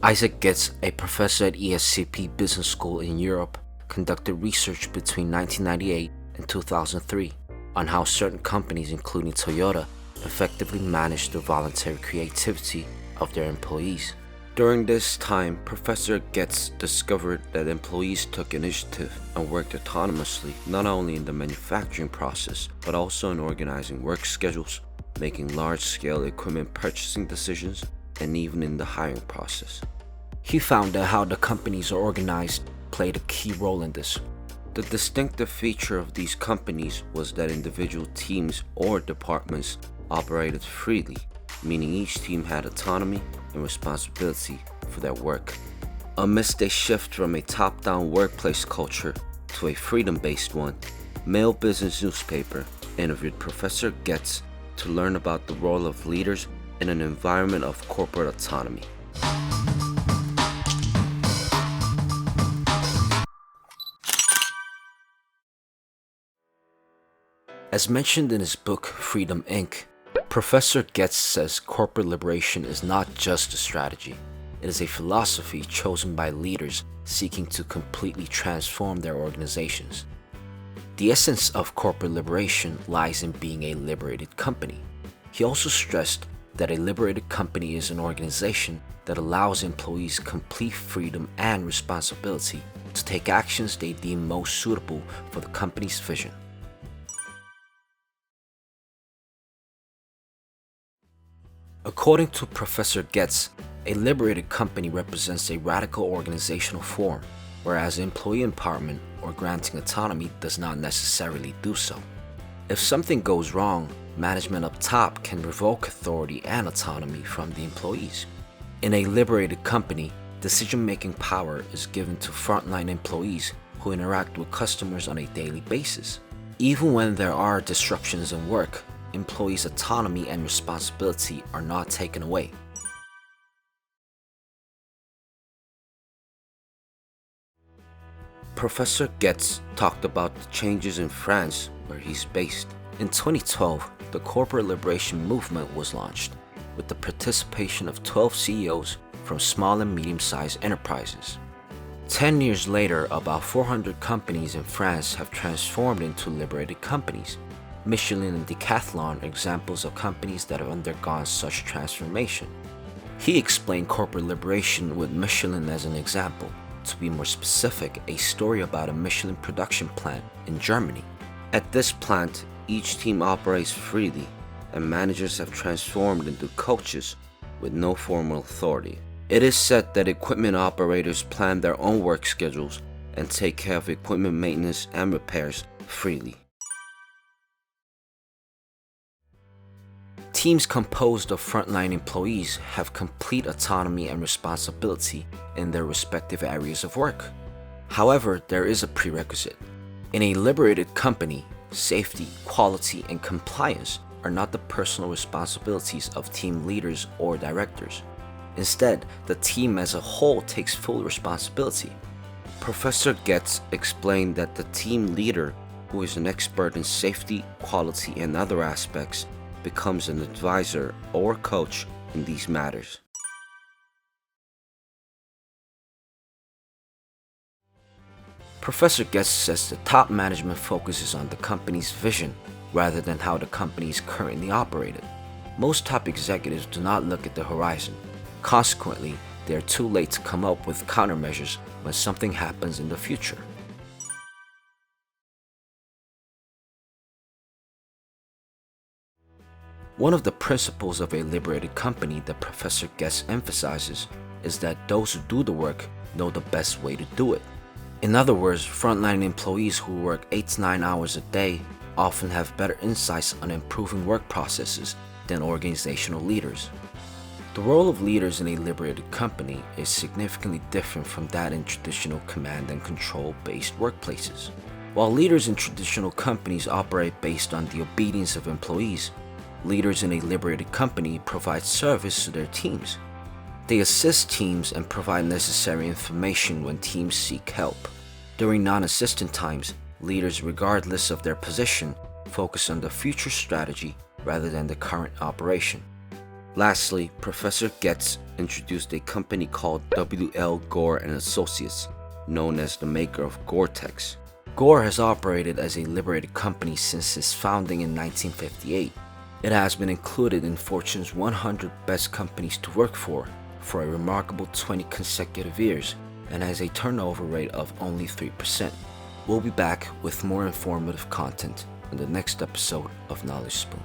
Isaac Getz, a professor at ESCP Business School in Europe, conducted research between 1998 and 2003 on how certain companies, including Toyota, effectively managed the voluntary creativity of their employees. During this time, Professor Getz discovered that employees took initiative and worked autonomously not only in the manufacturing process, but also in organizing work schedules, making large-scale equipment purchasing decisions, and even in the hiring process. He found that how the companies are organized played a key role in this. The distinctive feature of these companies was that individual teams or departments operated freely, meaning each team had autonomy and responsibility for their work. Amidst a shift from a top-down workplace culture to a freedom-based one, Maeil Business Newspaper interviewed Professor Getz to learn about the role of leaders in an environment of corporate autonomy. As mentioned in his book Freedom, Inc., Professor Getz says corporate liberation is not just a strategy. It is a philosophy chosen by leaders seeking to completely transform their organizations. The essence of corporate liberation lies in being a liberated company. He also stressed that a liberated company is an organization that allows employees complete freedom and responsibility to take actions they deem most suitable for the company's vision. According to Professor Getz, a liberated company represents a radical organizational form, whereas employee empowerment or granting autonomy does not necessarily do so. If something goes wrong, management up top can revoke authority and autonomy from the employees. In a liberated company, decision-making power is given to frontline employees who interact with customers on a daily basis. Even when there are disruptions in work, employees' autonomy and responsibility are not taken away. Professor Getz talked about the changes in France, where he's based. In 2012, the corporate liberation movement was launched, with the participation of 12 CEOs from small and medium-sized enterprises. 10 years later, about 400 companies in France have transformed into liberated companies. Michelin and Decathlon are examples of companies that have undergone such transformation. He explained corporate liberation with Michelin as an example. To be more specific, a story about a Michelin production plant in Germany. At this plant, each team operates freely, and managers have transformed into coaches with no formal authority. It is said that equipment operators plan their own work schedules and take care of equipment maintenance and repairs freely. Teams composed of frontline employees have complete autonomy and responsibility in their respective areas of work. However, there is a prerequisite. In a liberated company, safety, quality, and compliance are not the personal responsibilities of team leaders or directors. Instead, the team as a whole takes full responsibility. Professor Getz explained that the team leader, who is an expert in safety, quality, and other aspects, becomes an advisor or coach in these matters. Professor Getz says the top management focuses on the company's vision rather than how the company is currently operated. Most top executives do not look at the horizon. Consequently, they are too late to come up with countermeasures when something happens in the future. One of the principles of a liberated company that Professor Getz emphasizes is that those who do the work know the best way to do it. In other words, frontline employees who work 8 to 9 hours a day often have better insights on improving work processes than organizational leaders. The role of leaders in a liberated company is significantly different from that in traditional command and control-based workplaces. While leaders in traditional companies operate based on the obedience of employees, leaders in a liberated company provide service to their teams. They assist teams and provide necessary information when teams seek help. During non-assistant times, leaders, regardless of their position, focus on the future strategy rather than the current operation. Lastly, Professor Getz introduced a company called W.L. Gore and Associates, known as the maker of Gore-Tex. Gore has operated as a liberated company since its founding in 1958. It has been included in Fortune's 100 Best Companies to Work for a remarkable 20 consecutive years and has a turnover rate of only 3%. We'll be back with more informative content in the next episode of Knowledge Spoon.